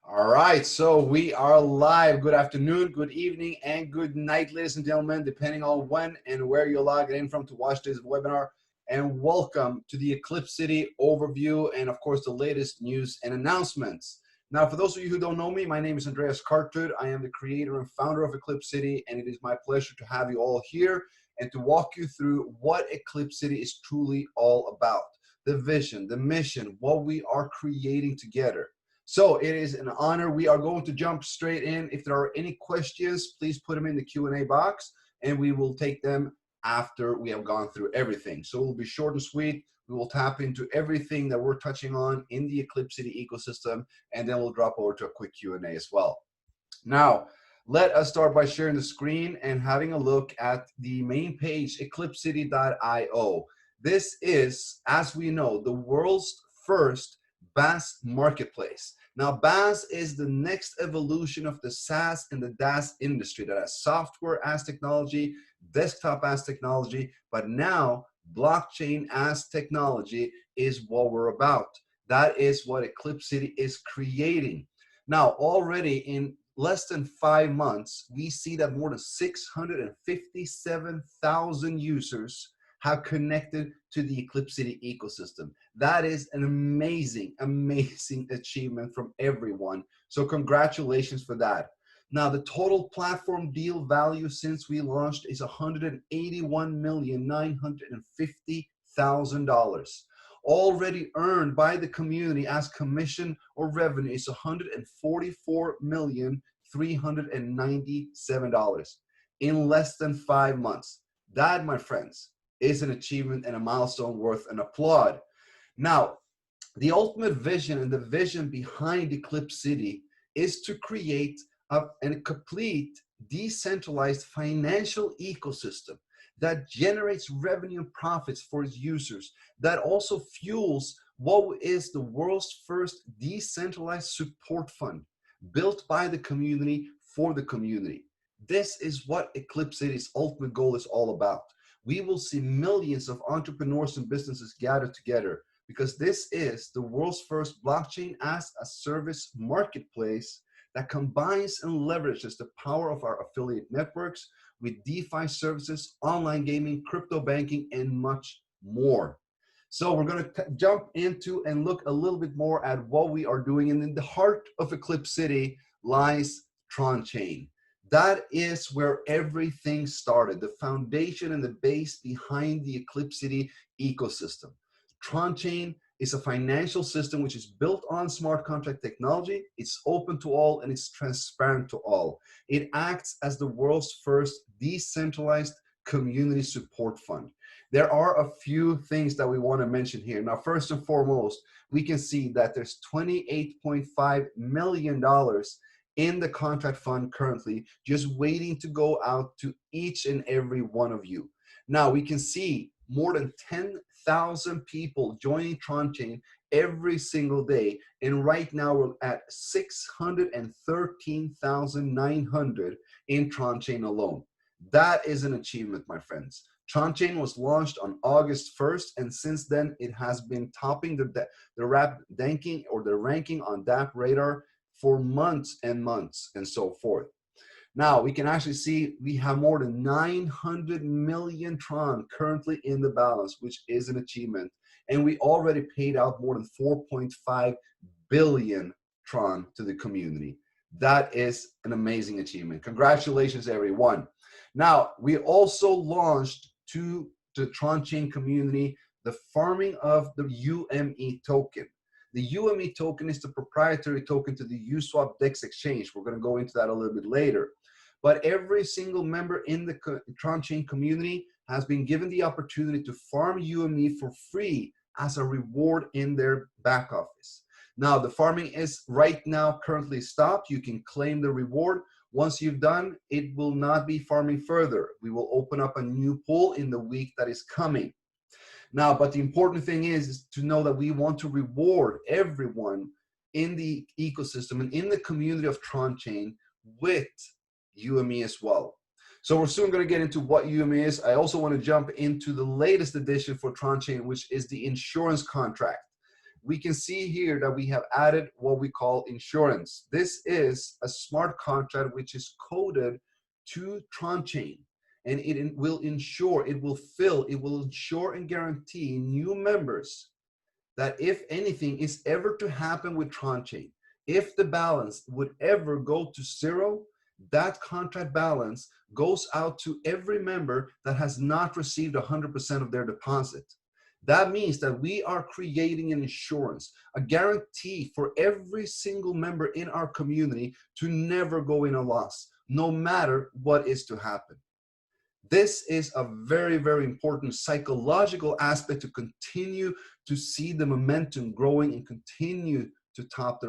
All right, so we are live. Good afternoon, good evening, and good night, ladies and gentlemen, depending on when and where you're logging in from to watch this webinar. And welcome to the EclipCity overview and, of course, the latest news and announcements. Now, for those of you who don't know me, my name is Andreas Kartrud. I am the creator and founder of EclipCity, and it is my pleasure to have you all here and to walk you through what EclipCity is truly all about, the vision, the mission, what we are creating together. So it is an honor. We are going to jump straight in. If there are any questions, please put them in the Q&A box, and we will take them after we have gone through everything. So it will be short and sweet. We will tap into everything that we're touching on in the EclipCity ecosystem, and then we'll drop over to a quick Q&A as well. Now, let us start by sharing the screen and having a look at the main page, EclipCity.io. This is, as we know, the world's first BaaS marketplace. Now, BaaS is the next evolution of the SaaS and the DaaS industry that has software as technology, desktop as technology, but now blockchain as technology is what we're about. That is what EclipCity is creating. Now, already in less than 5 months, we see that more than 657,000 users have connected to the EclipCity ecosystem. That is an amazing, amazing achievement from everyone. So congratulations for that. Now, the total platform deal value since we launched is $181,950,000. Already earned by the community as commission or revenue is $144,397 in less than 5 months. That, my friends, is an achievement and a milestone worth an applaud. Now, the ultimate vision and the vision behind EclipCity is to create a complete decentralized financial ecosystem that generates revenue and profits for its users, that also fuels what is the world's first decentralized support fund built by the community for the community. This is what EclipCity's ultimate goal is all about. We will see millions of entrepreneurs and businesses gather together because this is the world's first blockchain as a service marketplace that combines and leverages the power of our affiliate networks with DeFi services, online gaming, crypto banking, and much more. So we're going to jump into and look a little bit more at what we are doing. And in the heart of EclipCity lies Tron Chain. That is where everything started, the foundation and the base behind the EclipCity ecosystem. Tron Chain is a financial system which is built on smart contract technology. It's open to all and it's transparent to all. It acts as the world's first decentralized community support fund. There are a few things that we want to mention here. Now, first and foremost, we can see that there's $28.5 million in the contract fund currently, just waiting to go out to each and every one of you. Now, we can see more than 10,000 people joining Tron Chain every single day. And right now we're at 613,900 in Tron Chain alone. That is an achievement, my friends. Tron Chain was launched on August 1st, and since then it has been topping the ranking on DApp radar for months and months and so forth. Now, we can actually see we have more than 900 million Tron currently in the balance, which is an achievement. And we already paid out more than 4.5 billion Tron to the community. That is an amazing achievement. Congratulations, everyone. Now, we also launched to the Tron Chain community the farming of the UME token. The UME token is the proprietary token to the Uniswap DEX exchange. We're going to go into that a little bit later. But every single member in the Tron Chain community has been given the opportunity to farm UME for free as a reward in their back office. Now, the farming is right now currently stopped. You can claim the reward. Once you've done, it will not be farming further. We will open up a new pool in the week that is coming. Now, but the important thing is to know that we want to reward everyone in the ecosystem and in the community of Tron Chain with UME as well. So we're soon going to get into what UME is. I also want to jump into the latest addition for Tron Chain, which is the insurance contract. we can see here that we have added what we call insurance. This is a smart contract which is coded to Tron Chain, and it will ensure, it will ensure and guarantee new members that if anything is ever to happen with Tron Chain, if the balance would ever go to zero, that contract balance goes out to every member that has not received 100% of their deposit. That means that we are creating an insurance, a guarantee for every single member in our community to never go in a loss, no matter what is to happen. This is a very, very important psychological aspect to continue to see the momentum growing and continue to top the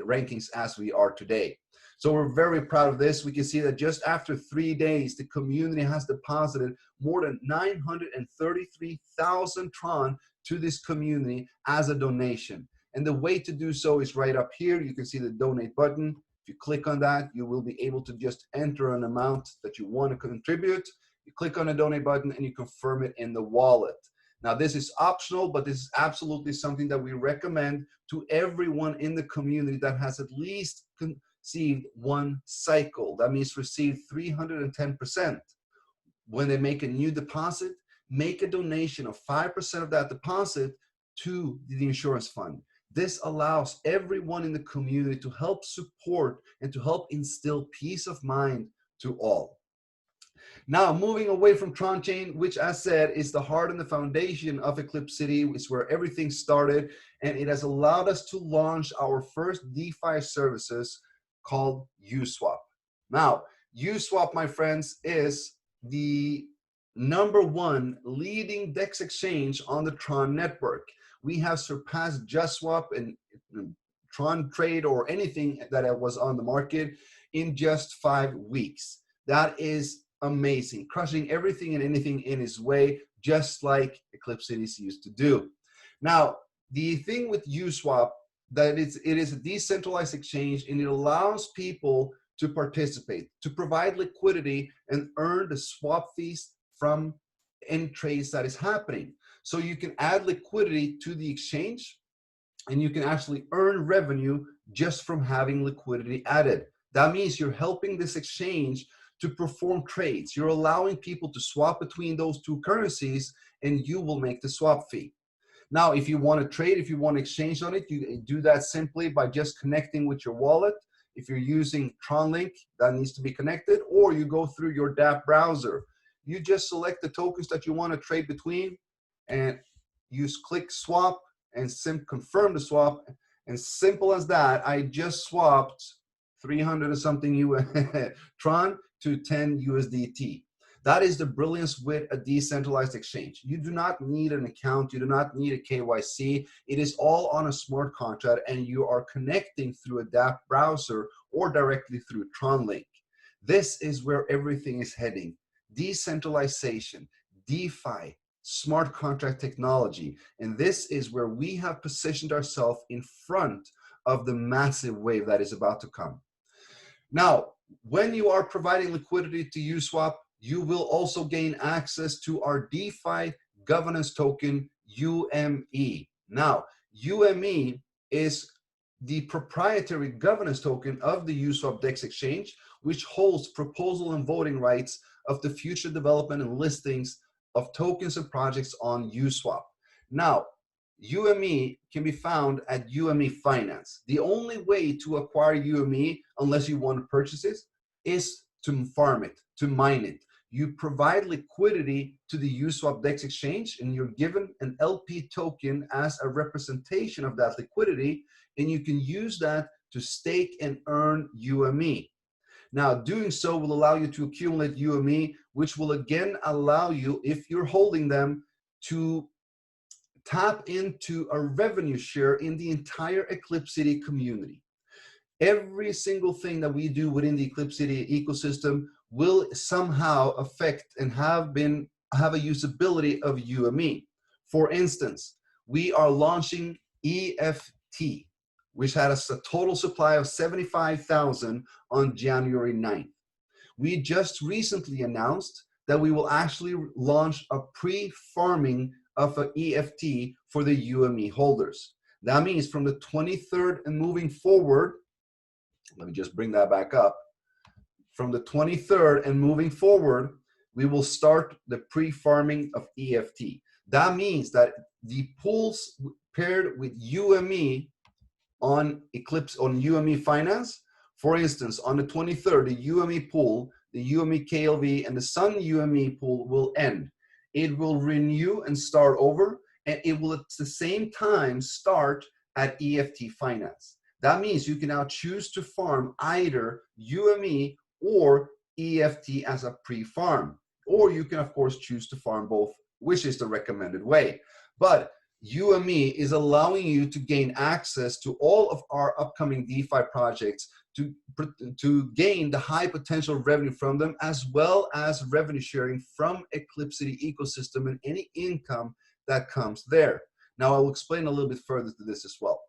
rankings as we are today. So we're very proud of this. We can see that just after 3 days, the community has deposited more than 933,000 Tron to this community as a donation. And the way to do so is right up here. You can see the donate button. If you click on that, you will be able to just enter an amount that you want to contribute. You click on the donate button and you confirm it in the wallet. Now, this is optional, but this is absolutely something that we recommend to everyone in the community that has at least received one cycle. That means received 310%. When they make a new deposit, make a donation of 5% of that deposit to the insurance fund. This allows everyone in the community to help support and to help instill peace of mind to all. Now, moving away from Tron Chain, which as said is the heart and the foundation of EclipCity, is where everything started, and it has allowed us to launch our first DeFi services called USwap. Now, USwap, my friends, is the #1 leading DEX exchange on the Tron network. We have surpassed JustSwap and Tron Trade or anything that was on the market in just 5 weeks. That is amazing, crushing everything and anything in its way, just like EclipCity used to do. Now, the thing with USwap, that it is a decentralized exchange, and it allows people to participate, to provide liquidity and earn the swap fees from any trades that is happening. So you can add liquidity to the exchange, and you can actually earn revenue just from having liquidity added. That means you're helping this exchange to perform trades. You're allowing people to swap between those two currencies, and you will make the swap fee. Now, if you want to trade, if you want to exchange on it, you do that simply by just connecting with your wallet. If you're using TronLink, that needs to be connected, or you go through your dApp browser. You just select the tokens that you want to trade between, and you click swap and confirm the swap. And simple as that, I just swapped 300 or something Tron to 10 USDT. That is the brilliance with a decentralized exchange. You do not need an account. You do not need a KYC. It is all on a smart contract, and you are connecting through a dApp browser or directly through TronLink. This is where everything is heading. Decentralization, DeFi, smart contract technology. And this is where we have positioned ourselves in front of the massive wave that is about to come. Now, when you are providing liquidity to USwap, you will also gain access to our DeFi governance token, UME. Now, UME is the proprietary governance token of the USwap DEX exchange, which holds proposal and voting rights of the future development and listings of tokens and projects on USwap. Now, UME can be found at UME Finance. The only way to acquire UME, unless you want to purchase it, is to farm it, to mine it. You provide liquidity to the USwap DEX exchange, and you're given an LP token as a representation of that liquidity, and you can use that to stake and earn UME. Now, doing so will allow you to accumulate UME, which will again allow you, if you're holding them, to tap into a revenue share in the entire EclipCity community. Every single thing that we do within the EclipCity ecosystem will somehow affect and have a usability of UME. For instance, we are launching EFT, which had a total supply of 75,000 on January 9th. We just recently announced that we will actually launch a pre-farming of an EFT for the UME holders. That means from the 23rd and moving forward, let me just bring that back up. From the 23rd and moving forward, we will start the pre-farming of EFT. That means that the pools paired with UME on Eclipse, on UME Finance, for instance, on the 23rd, the UME pool, the UME KLV, and the Sun UME pool will end. It will renew and start over, and it will at the same time start at EFT Finance. That means you can now choose to farm either UME or EFT as a pre-farm, or you can of course choose to farm both, which is the recommended way. But UME is allowing you to gain access to all of our upcoming DeFi projects, to gain the high potential revenue from them, as well as revenue sharing from EclipCity ecosystem and any income that comes there. Now I will explain a little bit further to this as well.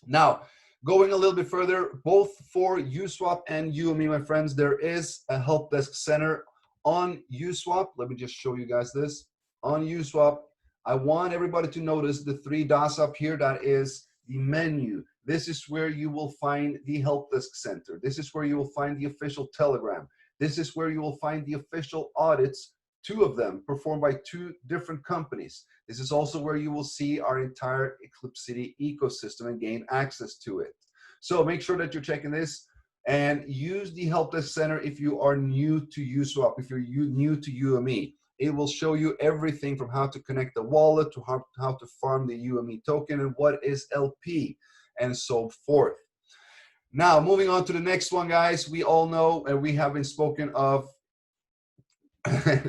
Now, going a little bit further, both for Uswap and UME, my friends, there is a help desk center on Uswap. Let me just show you guys this. On Uswap, I want everybody to notice the three dots up here. That is the menu. This is where you will find the help desk center. This is where you will find the official Telegram. This is where you will find the official audits, 2 of them performed by 2 different companies. This is also where you will see our entire EclipCity ecosystem and gain access to it. So make sure that you're checking this and use the help desk center if you are new to Uswap, if you're new to UME. It will show you everything from how to connect the wallet to how to farm the UME token and what is LP and so forth. Now, moving on to the next one, guys. We all know, and we have been spoken of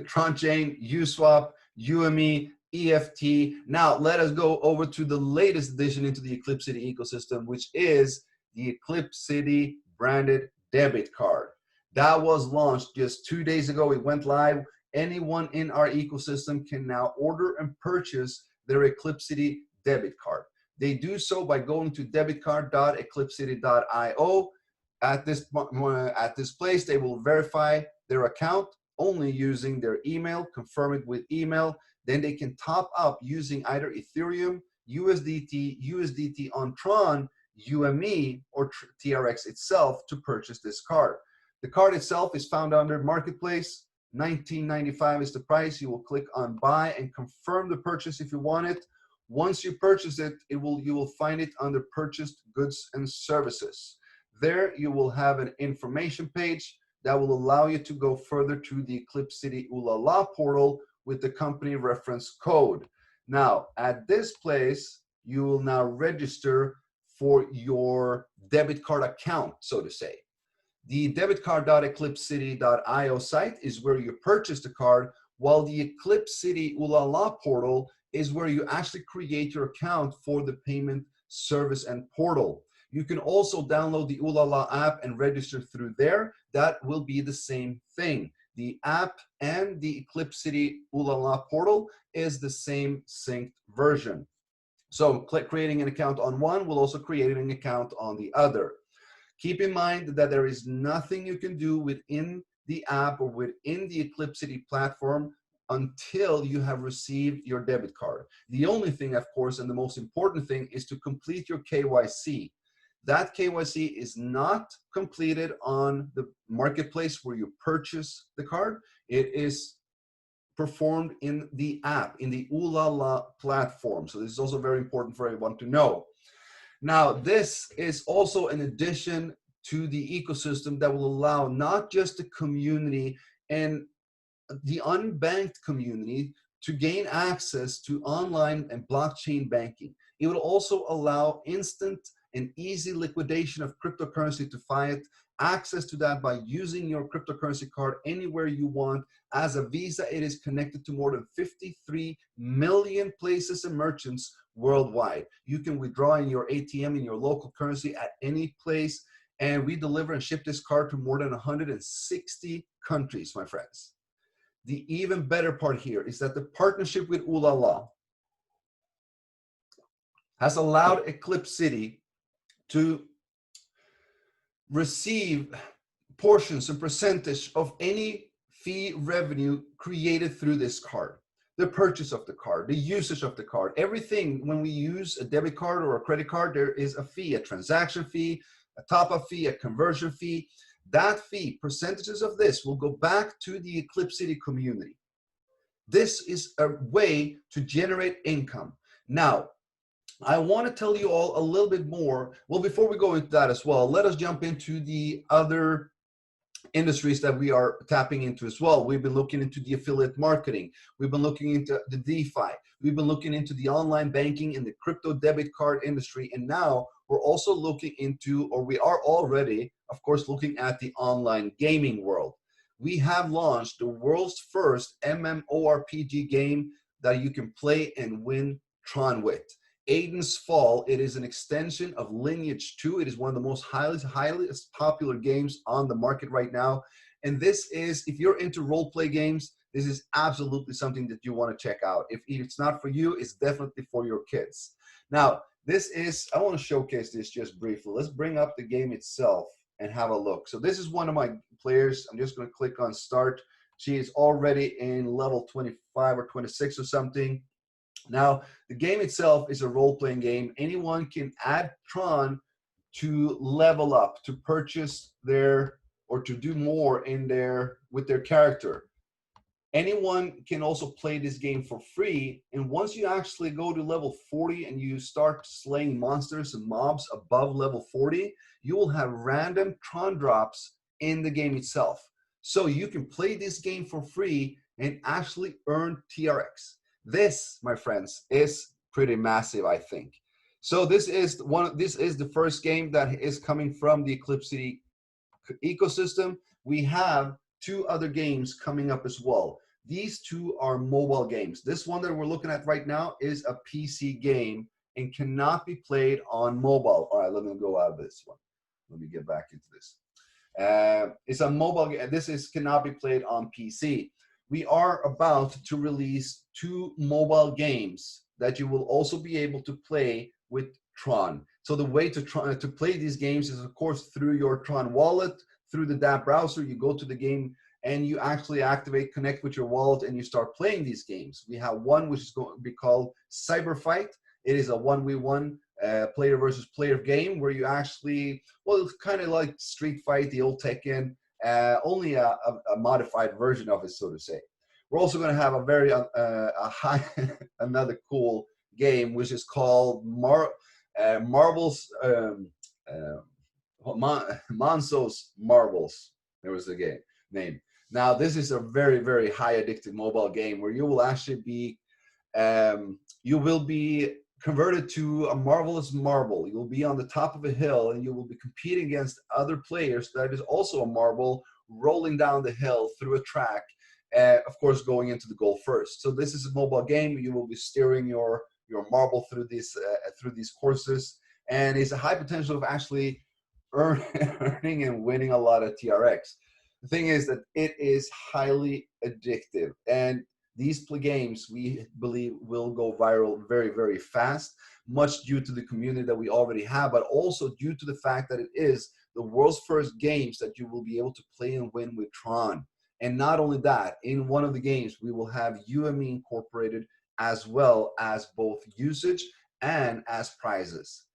Tron Chain, Uswap, UME, EFT. Now, let us go over to the latest addition into the EclipCity ecosystem, which is the EclipCity branded debit card. That was launched just 2 days ago. It went live. Anyone in our ecosystem can now order and purchase their EclipCity debit card. They do so by going to debitcard.eclipcity.io. At this place, they will verify their account only using their email, confirm it with email. Then they can top up using either Ethereum, USDT on Tron, UME, or TRX itself to purchase this card. The card itself is found under Marketplace. $19.95 is the price. You will click on buy and confirm the purchase if you want it. Once you purchase it, you will find it under purchased goods and services. There you will have an information page that will allow you to go further to the EclipCity Ulala portal with the company reference code. Now, at this place, you will now register for your debit card account, so to say. The debitcard.eclipcity.io site is where you purchase the card, while the EclipCity Ulala portal is where you actually create your account for the payment service and portal. You can also download the Ulala app and register through there. That will be the same thing. The app and the EclipCity Ulala portal is the same synced version. So creating an account on one will also create an account on the other. Keep in mind that there is nothing you can do within the app or within the EclipCity platform until you have received your debit card. The only thing, of course, and the most important thing is to complete your KYC. That KYC is not completed on the marketplace where you purchase the card. It is performed in the app, in the Ulala platform. So this is also very important for everyone to know. Now, this is also an addition to the ecosystem that will allow not just the community and the unbanked community to gain access to online and blockchain banking. It will also allow instant and easy liquidation of cryptocurrency to fiat, access to that by using your cryptocurrency card anywhere you want. As a Visa, it is connected to more than 53 million places and merchants worldwide. You can withdraw in your ATM in your local currency at any place, and we deliver and ship this card to more than 160 countries, my friends. The even better part here is that the partnership with Ulala has allowed EclipCity to receive portions and percentage of any fee revenue created through this card. the purchase of the card, the usage of the card, everything. When we use a debit card or a credit card, there is a fee, a transaction fee, a top-up fee, a conversion fee. That fee, percentages of this will go back to the EclipCity community. This is a way to generate income. Now, I want to tell you all a little bit more. Well, before we go into that as well, let us jump into the other industries that we are tapping into as well. We've been looking into the affiliate marketing. We've been looking into the DeFi. We've been looking into the online banking and the crypto debit card industry. And now we're also looking into, or we are already, of course, looking at the online gaming world. We have launched the world's first MMORPG game that you can play and win Tron with. Aiden's Fall. It is an extension of Lineage 2. It is one of the most highly popular games on the market right now. And this is, if you're into role-play games, this is absolutely something that you want to check out. If it's not for you, it's definitely for your kids. Now, this is, I want to showcase this just briefly. Let's bring up the game itself and have a look. So this is one of my players. I'm just going to click on start. She is already in level 25 or 26 or something. Now, the game itself is a role-playing game. Anyone can add Tron to level up, to purchase their, or to do more in their, with their character. Anyone can also play this game for free. And once you actually go to level 40 and you start slaying monsters and mobs above level 40, you will have random Tron drops in the game itself. So you can play this game for free and actually earn TRX. This, my friends, is pretty massive, I think. So this is the first game that is coming from the EclipCity ecosystem. We have 2 other games coming up as well. These 2 are mobile games. This one that we're looking at right now is a PC game and cannot be played on mobile. All right, let me go out of this one. Let me get back into this. It's a mobile game. This cannot be played on PC. We are about to release 2 mobile games that you will also be able to play with Tron. So the way to play these games is, of course, through your Tron wallet, through the DApp browser. You go to the game and you actually connect with your wallet, and you start playing these games. We have one which is going to be called Cyberfight. It is a 1v1 player versus player game where you actually, well, it's kind of like Street Fight, the old Tekken, only a modified version of it, so to say. We're also going to have a very another cool game which is called Marvel's Monzo's Marvels. There was the name. Now this is a very, very high addictive mobile game where you will actually be converted to a marvelous marble. You'll be on the top of a hill and you will be competing against other players that is also a marble rolling down the hill through a track, of course going into the goal first. So this is a mobile game. You will be steering your marble through these courses, and it's a high potential of actually earning and winning a lot of TRX. The thing is that it is highly addictive, and these games, we believe, will go viral very, very fast, much due to the community that we already have, but also due to the fact that it is the world's first games that you will be able to play and win with Tron. And not only that, in one of the games, we will have UME incorporated as well as both usage and as prizes.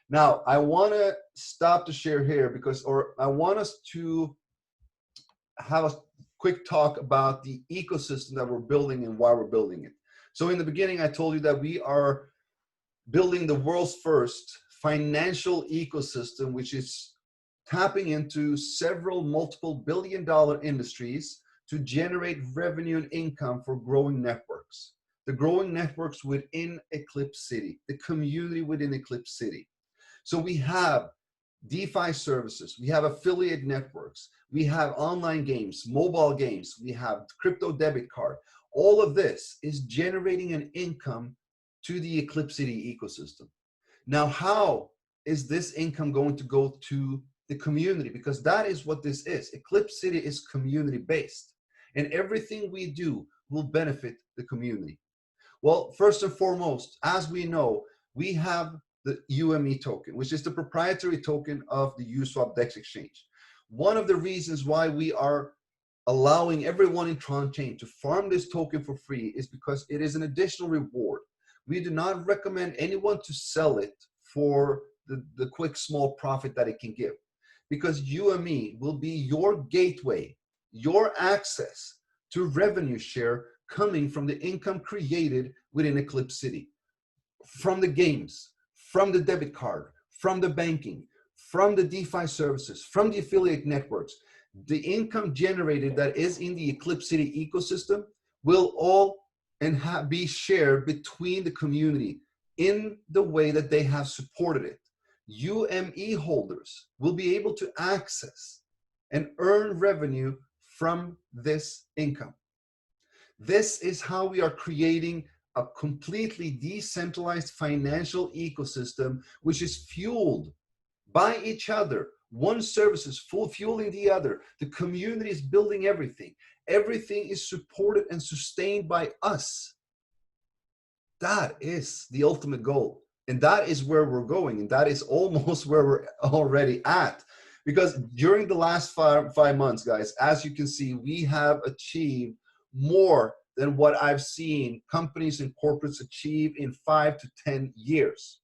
Now, I want to stop to share here I want us to have a quick talk about the ecosystem that we're building and why we're building it. So in the beginning, I told you that we are building the world's first financial ecosystem, which is tapping into several multiple billion-dollar industries to generate revenue and income for growing networks. The growing networks within EclipCity, the community within EclipCity. So we have DeFi services, we have affiliate networks, we have online games, mobile games, we have crypto debit card. All of this is generating an income to the EclipCity ecosystem. Now, how is this income going to go to the community? Because that is what this is. EclipCity is community-based, and everything we do will benefit the community. Well, first and foremost, as we know, we have the UME token, which is the proprietary token of the Uniswap DEX exchange. One of the reasons why we are allowing everyone in Tron Chain to farm this token for free is because it is an additional reward. We do not recommend anyone to sell it for the quick small profit that it can give, because UME will be your gateway, your access to revenue share coming from the income created within EclipCity, from the games, from the debit card, from the banking, from the DeFi services, from the affiliate networks. The income generated that is in the EclipCity ecosystem will all be shared between the community in the way that they have supported it. UME holders will be able to access and earn revenue from this income. This is how we are creating a completely decentralized financial ecosystem, which is fueled by each other. One service is fueling the other. The community is building everything. Everything is supported and sustained by us. That is the ultimate goal. And that is where we're going. And that is almost where we're already at. Because during the last five months, guys, as you can see, we have achieved more than what I've seen companies and corporates achieve in 5 to 10 years.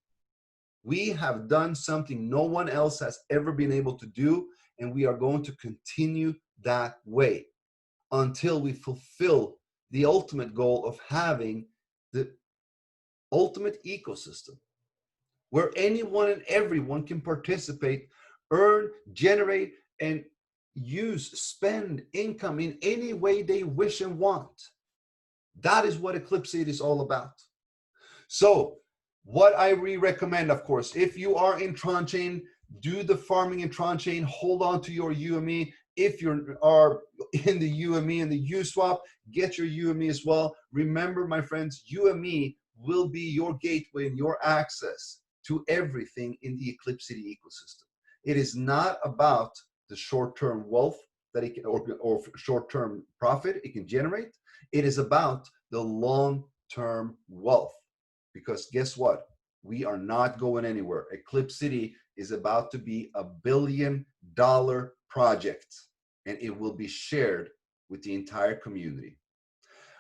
We have done something no one else has ever been able to do, and we are going to continue that way until we fulfill the ultimate goal of having the ultimate ecosystem where anyone and everyone can participate, earn, generate, and spend income in any way they wish and want. That is what EclipCity is all about. So what I recommend, of course, if you are in Tron Chain, do the farming in Tron Chain, hold on to your UME. If you are in the UME and the USwap, get your UME as well. Remember, my friends, UME will be your gateway and your access to everything in the EclipCity ecosystem. It is not about the short-term wealth that it can, or short-term profit it can generate. It is about the long-term wealth. Because guess what? We are not going anywhere. EclipCity is about to be $1 billion project, and it will be shared with the entire community.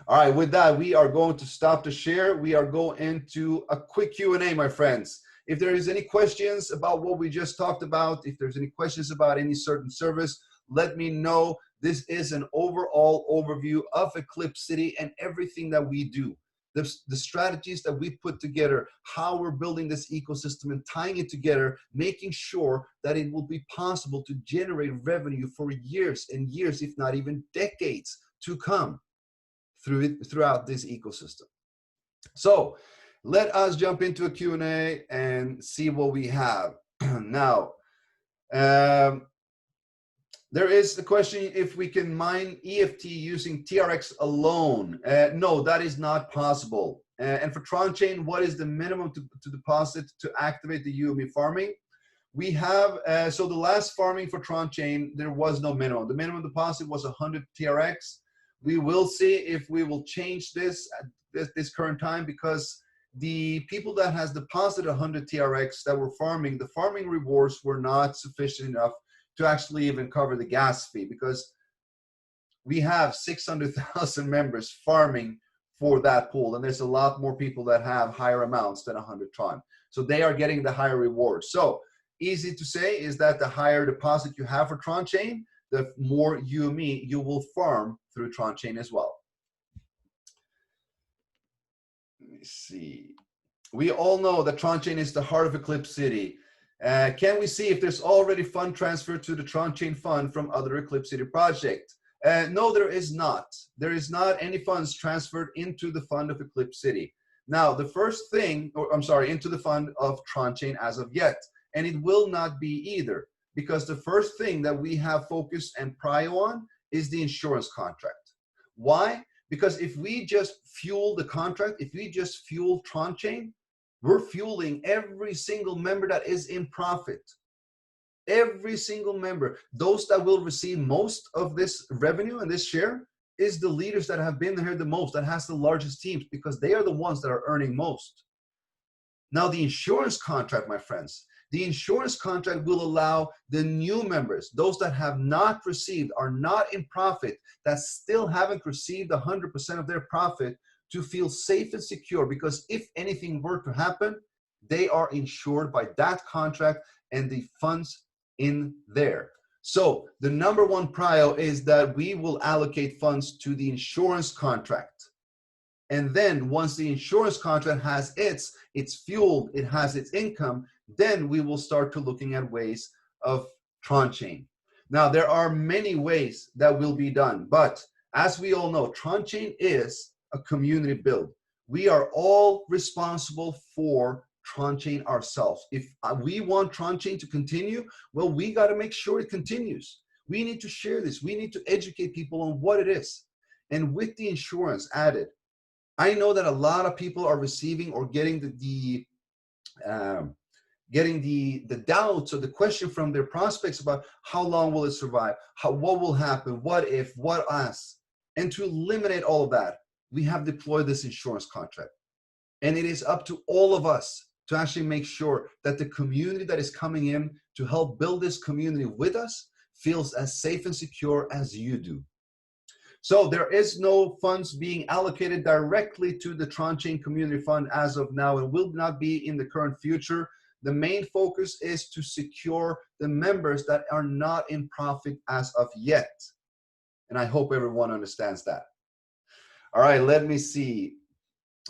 All right, with that, we are going to stop the share. We are going into a quick Q&A, my friends. If there is any questions about what we just talked about, if there's any questions about any certain service, let me know. This is an overall overview of EclipCity and everything that we do. The strategies that we put together, how we're building this ecosystem and tying it together, making sure that it will be possible to generate revenue for years and years, if not even decades to come throughout this ecosystem. So let us jump into a Q&A and see what we have. Now, there is the question if we can mine EFT using TRX alone. No, that is not possible. And for Tron Chain, what is the minimum to deposit to activate the UME farming? We have, so the last farming for Tron Chain, there was no minimum. The minimum deposit was 100 TRX. We will see if we will change this at this current time, because the people that has deposited 100 TRX that were farming, the farming rewards were not sufficient enough to actually even cover the gas fee, because we have 600,000 members farming for that pool, and there's a lot more people that have higher amounts than 100 Tron. So they are getting the higher reward. So easy to say is that the higher deposit you have for Tron Chain, the more UME you will farm through Tron Chain as well. Let me see. We all know that Tron Chain is the heart of EclipCity. Can we see if there's already fund transfer to the Tron Chain fund from other EclipCity project? No, there is not. There is not any funds transferred into the fund of EclipCity. Now, the first thing, or I'm sorry, into the fund of Tron Chain as of yet, and it will not be either, because the first thing that we have focused and prio on is the insurance contract. Why? Because if we just fuel the contract, if we just fuel Tron Chain, we're fueling every single member that is in profit. Every single member. Those that will receive most of this revenue and this share is the leaders that have been here the most, that has the largest teams, because they are the ones that are earning most. Now, the insurance contract, my friends, The insurance contract will allow the new members, those that have not received, are not in profit, that still haven't received 100% of their profit, to feel safe and secure, because if anything were to happen, they are insured by that contract and the funds in there. So the number one prio is that we will allocate funds to the insurance contract. And then once the insurance contract has it's fueled, it has its income, then we will start to looking at ways of Tron Chain. Now, there are many ways that will be done, but as we all know, Tron Chain is a community build. We are all responsible for Tron Chain ourselves. If we want Tron Chain to continue, well, we got to make sure it continues. We need to share this. We need to educate people on what it is. And with the insurance added, I know that a lot of people are receiving or getting the doubts or the question from their prospects about how long will it survive, what will happen, what if, what us. And to eliminate all of that, we have deployed this insurance contract. And it is up to all of us to actually make sure that the community that is coming in to help build this community with us feels as safe and secure as you do. So there is no funds being allocated directly to the Tron Chain Community Fund as of now, and will not be in the current future. The main focus is to secure the members that are not in profit as of yet. And I hope everyone understands that. All right, let me see.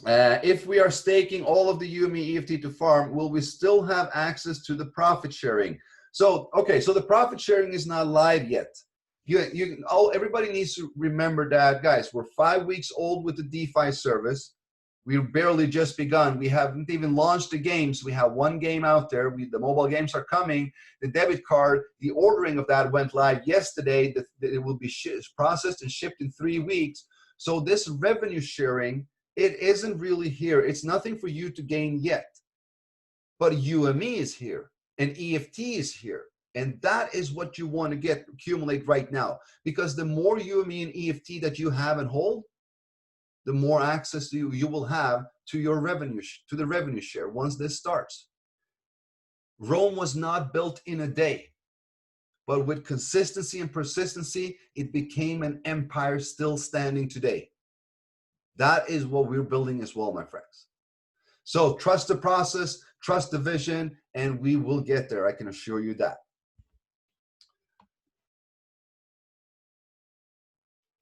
If we are staking all of the UME EFT to farm, will we still have access to the profit sharing? So, okay, so the profit sharing is not live yet. Everybody needs to remember that, guys, we're 5 weeks old with the DeFi service. We've barely just begun. We haven't even launched the games. We have one game out there. The mobile games are coming. The debit card, the ordering of that went live yesterday. It will be processed and shipped in 3 weeks. So this revenue sharing, it isn't really here. It's nothing for you to gain yet. But UME is here and EFT is here. And that is what you want to accumulate right now. Because the more UME and EFT that you have and hold, the more access you will have to your revenue, to the revenue share once this starts. Rome was not built in a day, but with consistency and persistency, it became an empire still standing today. That is what we're building as well, my friends. So trust the process, trust the vision, and we will get there. I can assure you that.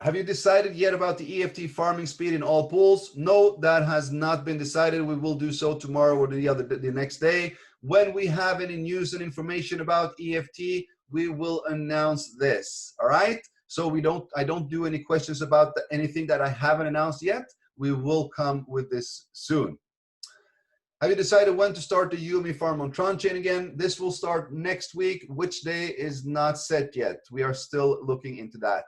Have you decided yet about the EFT farming speed in all pools? No, that has not been decided. We will do so tomorrow or the next day. When we have any news and information about EFT, we will announce this. All right? So I don't do any questions about anything that I haven't announced yet. We will come with this soon. Have you decided when to start the UME farm on Tron Chain again? This will start next week. Which day is not set yet. We are still looking into that.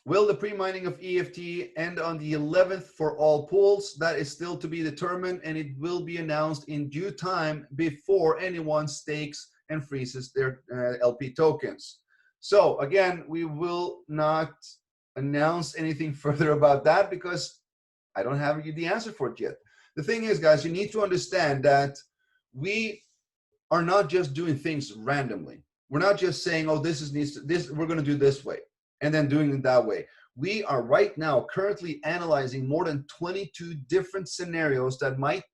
Will the pre-mining of EFT end on the 11th for all pools? That is still to be determined, and it will be announced in due time before anyone stakes and freezes their LP tokens. So again, we will not announce anything further about that because I don't have the answer for it yet. The thing is, guys, you need to understand that we are not just doing things randomly. We're not just saying, oh, we're going to do this way, and then doing it that way. We are right now currently analyzing more than 22 different scenarios that might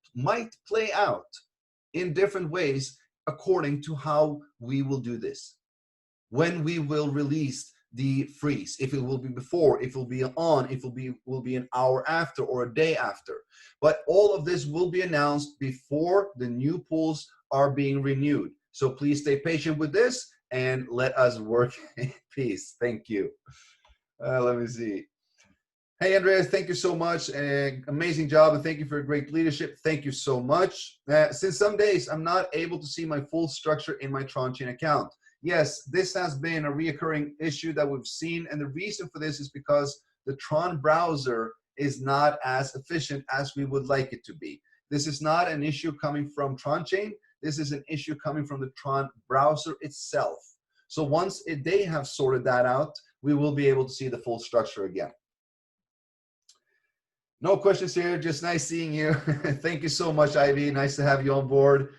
play out in different ways according to how we will do this. When we will release the freeze, if it will be before, if it will be on, if it will be an hour after or a day after. But all of this will be announced before the new pools are being renewed. So please stay patient with this and let us work in peace. Thank you. Let me see. Hey, Andreas, thank you so much. Amazing job, and thank you for your great leadership. Thank you so much. Since some days, I'm not able to see my full structure in my Tron Chain account. Yes, this has been a reoccurring issue that we've seen, and the reason for this is because the Tron browser is not as efficient as we would like it to be. This is not an issue coming from Tron Chain. This is an issue coming from the Tron browser itself. So once they have sorted that out, we will be able to see the full structure again. No questions here. Just nice seeing you. Thank you so much, Ivy. Nice to have you on board.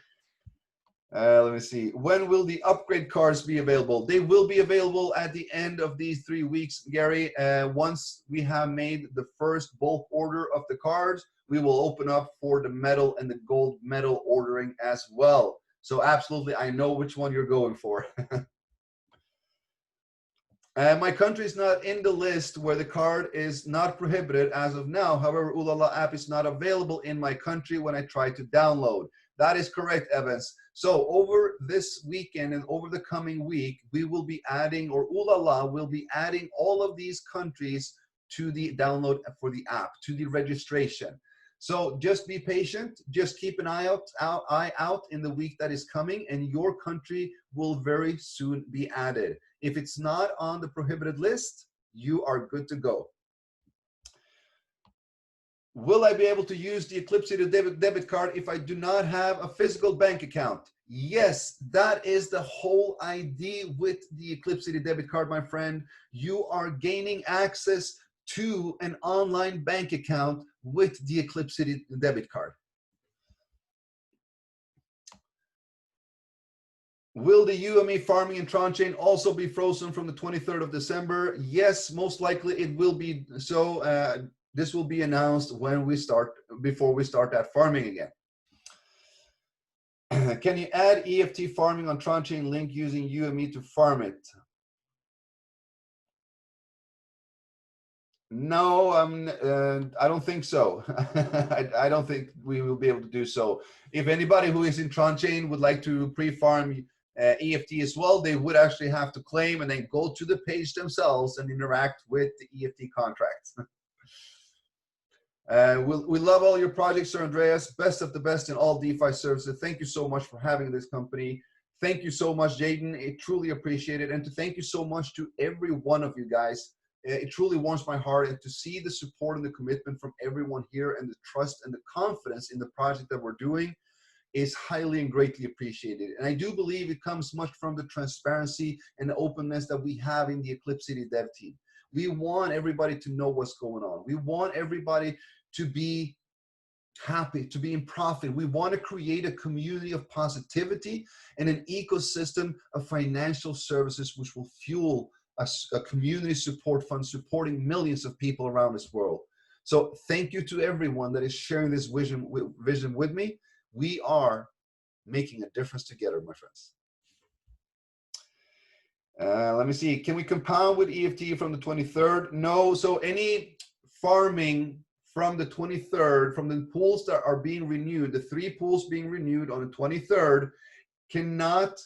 Let me see. When will the upgrade cards be available? They will be available at the end of these 3 weeks, Gary. Once we have made the first bulk order of the cards, we will open up for the metal and the gold medal ordering as well. So absolutely, I know which one you're going for. My country is not in the list where the card is not prohibited as of now. However, Ulala app is not available in my country when I try to download. That is correct, Evans. So over this weekend and over the coming week, we will be adding, or Ulala will be adding all of these countries to the download for the app, to the registration. So just be patient. Just keep an eye out in the week that is coming, and your country will very soon be added. If it's not on the prohibited list, you are good to go. Will I be able to use the EclipCity debit card if I do not have a physical bank account? Yes, that is the whole idea with the EclipCity debit card, my friend. You are gaining access to an online bank account with the EclipCity debit card. Will the UME farming and Tron Chain also be frozen from the 23rd of December? Yes, most likely it will be so. This will be announced when we start, before we start that farming again. Can you add EFT farming on Tron Chain link using UME to farm it? No, I don't think so. I don't think we will be able to do so. If anybody who is in Tron Chain would like to pre-farm EFT as well, they would actually have to claim and then go to the page themselves and interact with the EFT contracts. We love all your projects, Sir Andreas. Best of the best in all DeFi services. Thank you so much for having this company. Thank you so much, Jaden. I truly appreciate it. And to thank you so much to every one of you guys. It truly warms my heart, and to see the support and the commitment from everyone here, and the trust and the confidence in the project that we're doing is highly and greatly appreciated. And I do believe it comes much from the transparency and the openness that we have in the EclipCity dev team. We want everybody to know what's going on. We want everybody to be happy, to be in profit. We want to create a community of positivity and an ecosystem of financial services which will fuel a community support fund supporting millions of people around this world. So thank you to everyone that is sharing this vision with me. We are making a difference together, my friends. Let me see. Can we compound with EFT from the 23rd? No. So any farming from the 23rd, from the pools that are being renewed, the 3 pools being renewed on the 23rd, cannot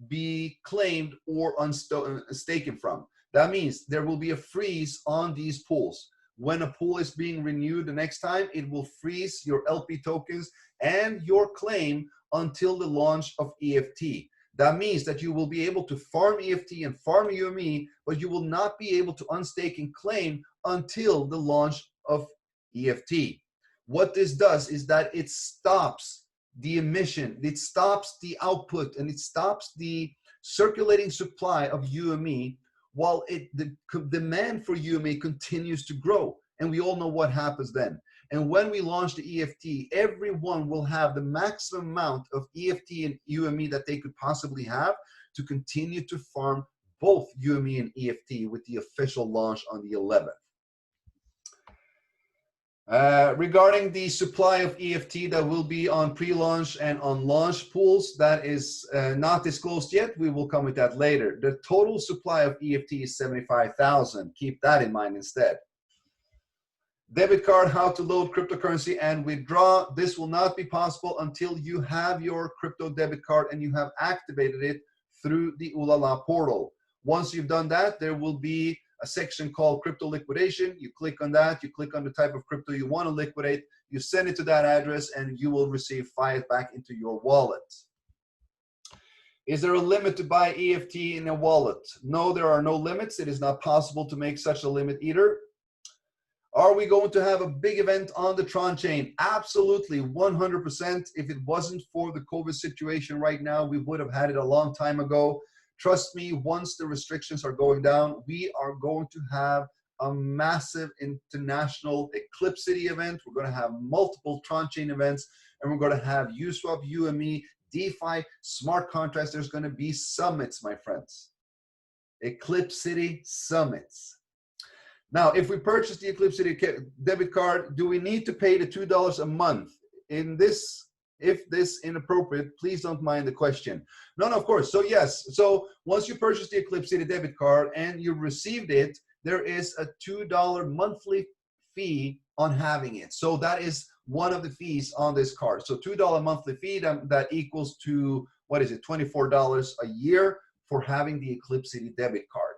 be claimed or unstaken from. That means there will be a freeze on these pools. When a pool is being renewed the next time, it will freeze your LP tokens and your claim until the launch of EFT. That means that you will be able to farm EFT and farm UME, but you will not be able to unstake and claim until the launch of EFT. What this does is that it stops the emission, it stops the output, and it stops the circulating supply of UME while the demand for UME continues to grow. And we all know what happens then. And when we launch the EFT, everyone will have the maximum amount of EFT and UME that they could possibly have to continue to farm both UME and EFT with the official launch on the 11th. Regarding the supply of EFT that will be on pre-launch and on launch pools, that is not disclosed yet. We will come with that later. The total supply of EFT is 75,000. Keep that in mind instead. Debit card, how to load cryptocurrency and withdraw. This will not be possible until you have your crypto debit card and you have activated it through the Ulala portal. Once you've done that, there will be a section called crypto liquidation. You click on that, you click on the type of crypto you want to liquidate, you send it to that address, and you will receive fiat back into your wallet. Is there a limit to buy EFT in a wallet? No, there are no limits. It is not possible to make such a limit either. Are we going to have a big event on the Tron Chain? Absolutely, 100%. If it wasn't for the COVID situation right now, we would have had it a long time ago. Trust me, once the restrictions are going down, we are going to have a massive international EclipCity event. We're going to have multiple Tron Chain events, and we're going to have USwap, UME, DeFi, smart contracts. There's going to be summits, my friends. EclipCity summits. Now, if we purchase the EclipCity debit card, do we need to pay the $2 a month? If this inappropriate, please don't mind the question. No, of course. So yes, so once you purchase the EclipCity debit card and you received it, there is a $2 monthly fee on having it. So that is one of the fees on this card. So $2 monthly fee, that equals to, what is it, $24 a year for having the EclipCity debit card.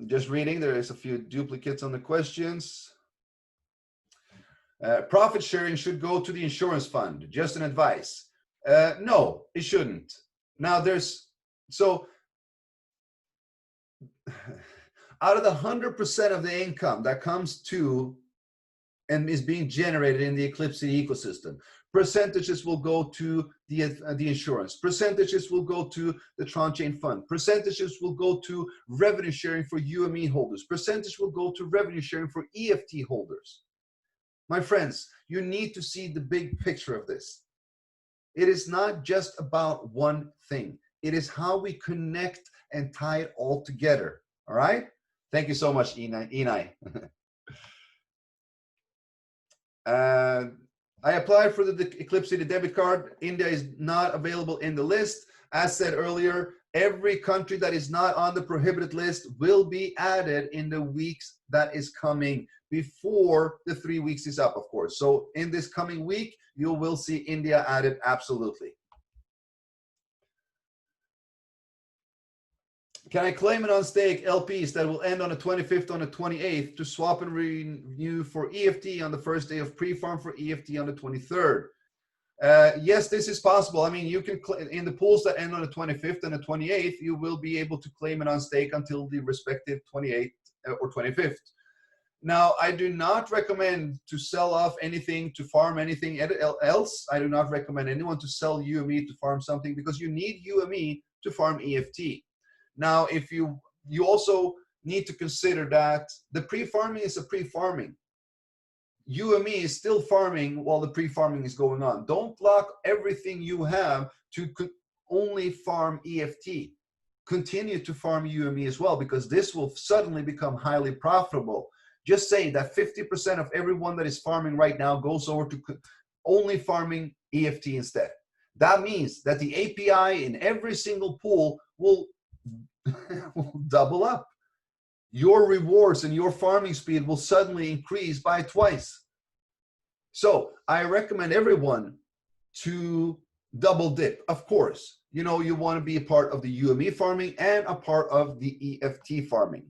Just reading, there is a few duplicates on the questions. Profit sharing should go to the insurance fund. Just an advice. No, it shouldn't. Now so out of the 100% of the income that comes to and is being generated in the EclipCity ecosystem, percentages will go to the insurance. Percentages will go to the Tron Chain fund. Percentages will go to revenue sharing for UME holders. Percentage will go to revenue sharing for EFT holders. My friends, you need to see the big picture of this. It is not just about one thing. It is how we connect and tie it all together. All right? Thank you so much, Enai. I applied for the EclipCity debit card. India is not available in the list. As said earlier, every country that is not on the prohibited list will be added in the weeks that is coming before the 3 weeks is up, of course. So in this coming week, you will see India added, absolutely. Can I claim it on stake LPs that will end on the 25th, on the 28th to swap and renew for EFT on the first day of pre-farm for EFT on the 23rd? Yes, this is possible. I mean, you can, in the pools that end on the 25th and the 28th, you will be able to claim it on stake until the respective 28th or 25th. Now, I do not recommend to sell off anything to farm anything else. I do not recommend anyone to sell UME to farm something, because you need UME to farm EFT. Now, if you also need to consider that the pre-farming is a pre-farming. UME is still farming while the pre-farming is going on. Don't lock everything you have to only farm EFT. Continue to farm UME as well, because this will suddenly become highly profitable. Just say that 50% of everyone that is farming right now goes over to only farming EFT instead. That means that the API in every single pool will double up. Your rewards and your farming speed will suddenly increase by twice. So I recommend everyone to double dip. Of course, you know, you want to be a part of the UME farming and a part of the EFT farming.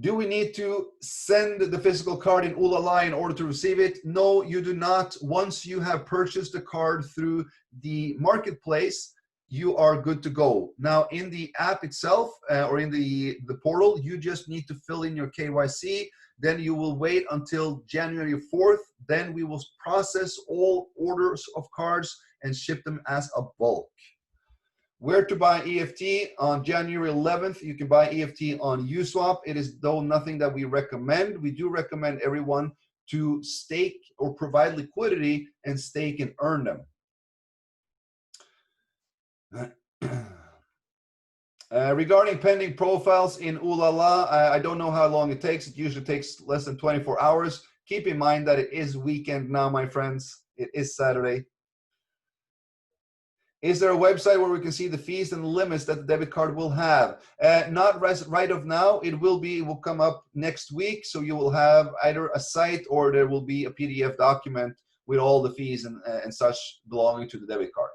Do we need to send the physical card in Ulala in order to receive it? No, you do not. Once you have purchased the card through the marketplace, you are good to go. Now, in the app itself or in the portal, you just need to fill in your KYC. Then you will wait until January 4th. Then we will process all orders of cards and ship them as a bulk. Where to buy EFT? On January 11th, you can buy EFT on USwap. It is though nothing that we recommend. We do recommend everyone to stake or provide liquidity and stake and earn them. Regarding pending profiles in Ulala, I don't know how long it takes. It usually takes less than 24 hours. Keep in mind that it is weekend now, my friends. It is Saturday. Is there a website where we can see the fees and the limits that the debit card will have? Not right of now. It will come up next week. So you will have either a site or there will be a PDF document with all the fees and such belonging to the debit card.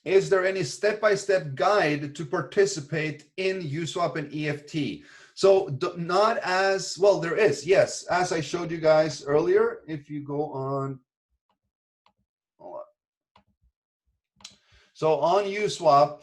Is there any step-by-step guide to participate in USwap and EFT? So not as, well, there is, yes. As I showed you guys earlier, if you go on, hold on. So on USwap,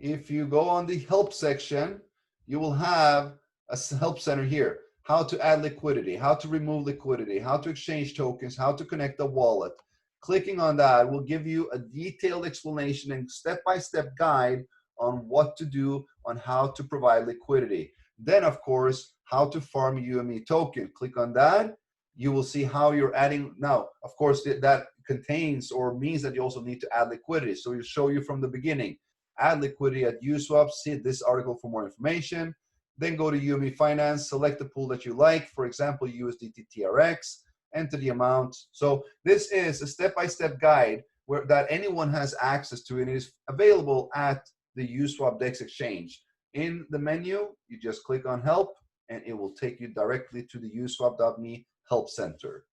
if you go on the help section, you will have a help center here. How to add liquidity, how to remove liquidity, how to exchange tokens, how to connect a wallet. Clicking on that will give you a detailed explanation and step-by-step guide on what to do, on how to provide liquidity. Then, of course, how to farm UME token. Click on that. You will see how you're adding. Now, of course, that contains or means that you also need to add liquidity. So we'll show you from the beginning. Add liquidity at USwap. See this article for more information. Then go to UME Finance, select the pool that you like, for example, USDT TRX, enter the amount. So this is a step-by-step guide that anyone has access to, and it is available at the USwap DEX exchange. In the menu, you just click on help, and it will take you directly to the uswap.me help center.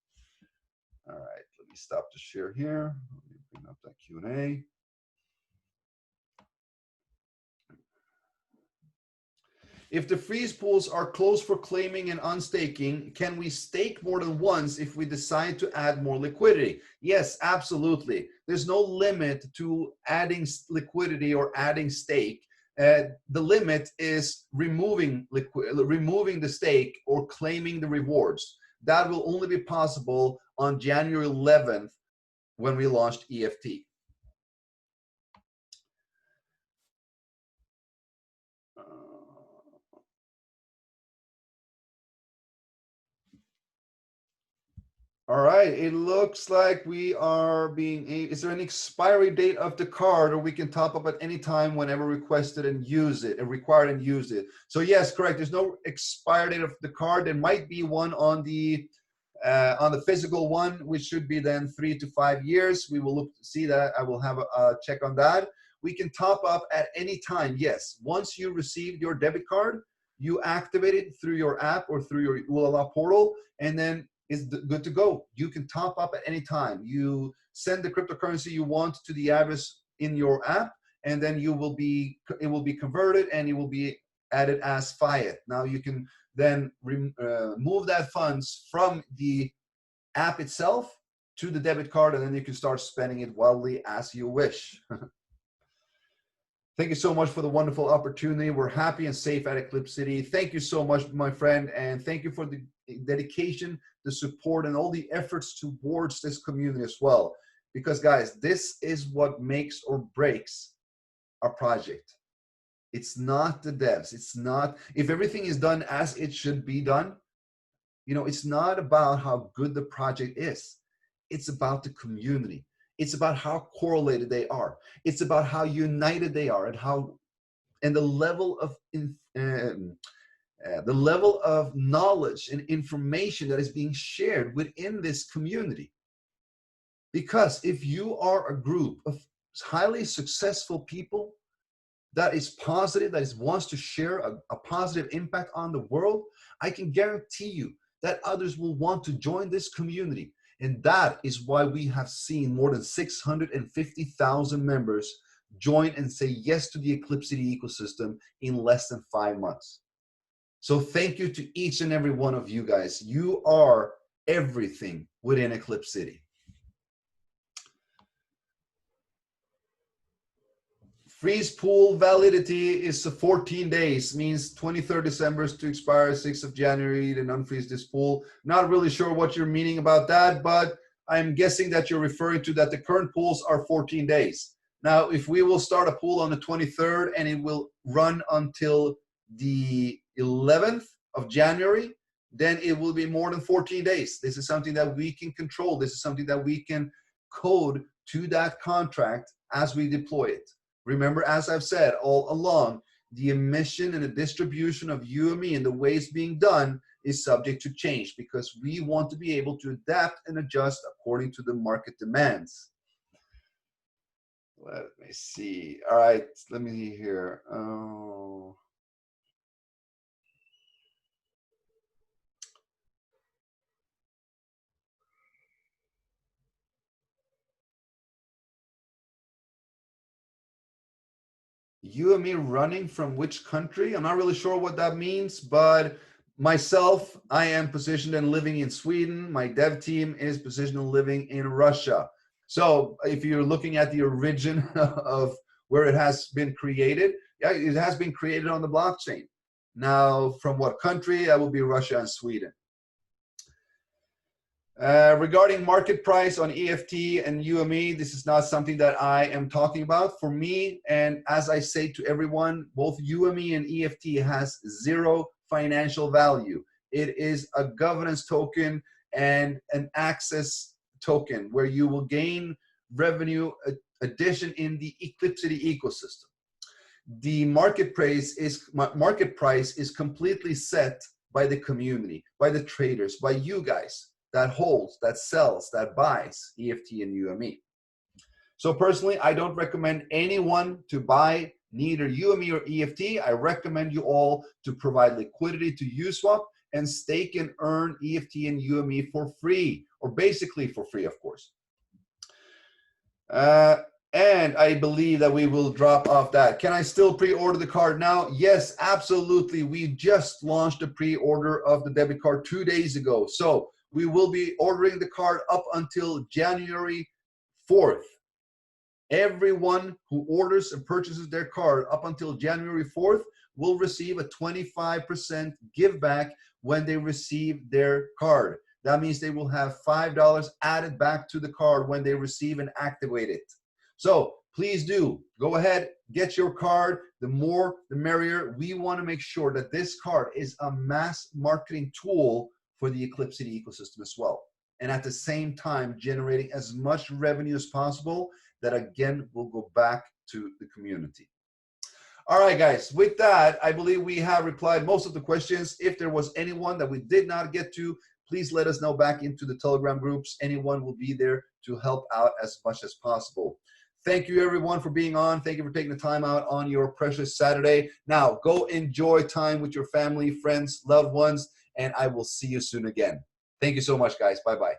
All right, let me stop the share here. Let me bring up that Q&A. If the freeze pools are closed for claiming and unstaking, can we stake more than once if we decide to add more liquidity? Yes, absolutely. There's no limit to adding liquidity or adding stake. The limit is removing the stake or claiming the rewards. That will only be possible on January 11th when we launched EFT. All right, it looks like we are being, is there an expiry date of the card, or we can top up at any time whenever requested and use it, and required and use it? So yes, correct, there's no expiry date of the card. There might be one on the physical one, which should be then 3 to 5 years. We will look to see that. I will have a check on that. We can top up at any time, yes. Once you receive your debit card, you activate it through your app or through your Ulala portal, and then is good to go. You can top up at any time. You send the cryptocurrency you want to the address in your app, and then it will be converted and it will be added as fiat. Now you can then move that funds from the app itself to the debit card, and then you can start spending it wildly as you wish. Thank you so much for the wonderful opportunity. We're happy and safe at EclipCity. Thank you so much, my friend, and thank you for the dedication, the support, and all the efforts towards this community as well. Because, guys, this is what makes or breaks our project. It's not the devs. It's not, if everything is done as it should be done, you know, it's not about how good the project is. It's about the community. It's about how correlated they are. It's about how united they are, and the level of knowledge and information that is being shared within this community. Because if you are a group of highly successful people that is positive, that wants to share a positive impact on the world, I can guarantee you that others will want to join this community. And that is why we have seen more than 650,000 members join and say yes to the EclipCity ecosystem in less than 5 months. So thank you to each and every one of you guys. You are everything within EclipCity. Freeze pool validity is 14 days, means 23rd December to expire 6th of January, then unfreeze this pool. Not really sure what you're meaning about that, but I'm guessing that you're referring to that the current pools are 14 days. Now, if we will start a pool on the 23rd and it will run until the 11th of January, then it will be more than 14 days. This is something that we can control. This is something that we can code to that contract as we deploy it. Remember, as I've said all along, the emission and the distribution of UME and the way it's being done is subject to change because we want to be able to adapt and adjust according to the market demands. Let me see. All right, let me see here. Oh. UME running from which country? I'm not really sure what that means, but myself, I am positioned and living in Sweden. My dev team is positioned and living in Russia. So if you're looking at the origin of where it has been created. Yeah, it has been created on the blockchain. Now, from what country? That will be Russia and Sweden. Regarding market price on EFT and UME, this is not something that I am talking about. For me, and as I say to everyone, both UME and EFT has zero financial value. It is a governance token and an access token where you will gain revenue addition in the EclipCity ecosystem. The market price is completely set by the community, by the traders, by you guys that holds, that sells, that buys EFT and UME. So personally, I don't recommend anyone to buy neither UME or EFT. I recommend you all to provide liquidity to Uswap and stake and earn EFT and UME for free, or basically for free, of course. And I believe that we will drop off that. Can I still pre-order the card now? Yes, absolutely. We just launched a pre-order of the debit card 2 days ago. So we will be ordering the card up until January 4th. Everyone who orders and purchases their card up until January 4th will receive a 25% give back when they receive their card. That means they will have $5 added back to the card when they receive and activate it. So please do go ahead, get your card. The more, the merrier. We want to make sure that this card is a mass marketing tool for the EclipCity ecosystem as well. And at the same time, generating as much revenue as possible that again will go back to the community. All right, guys, with that, I believe we have replied most of the questions. If there was anyone that we did not get to, please let us know back into the Telegram groups. Anyone will be there to help out as much as possible. Thank you, everyone, for being on. Thank you for taking the time out on your precious Saturday. Now, go enjoy time with your family, friends, loved ones, and I will see you soon again. Thank you so much, guys. Bye-bye.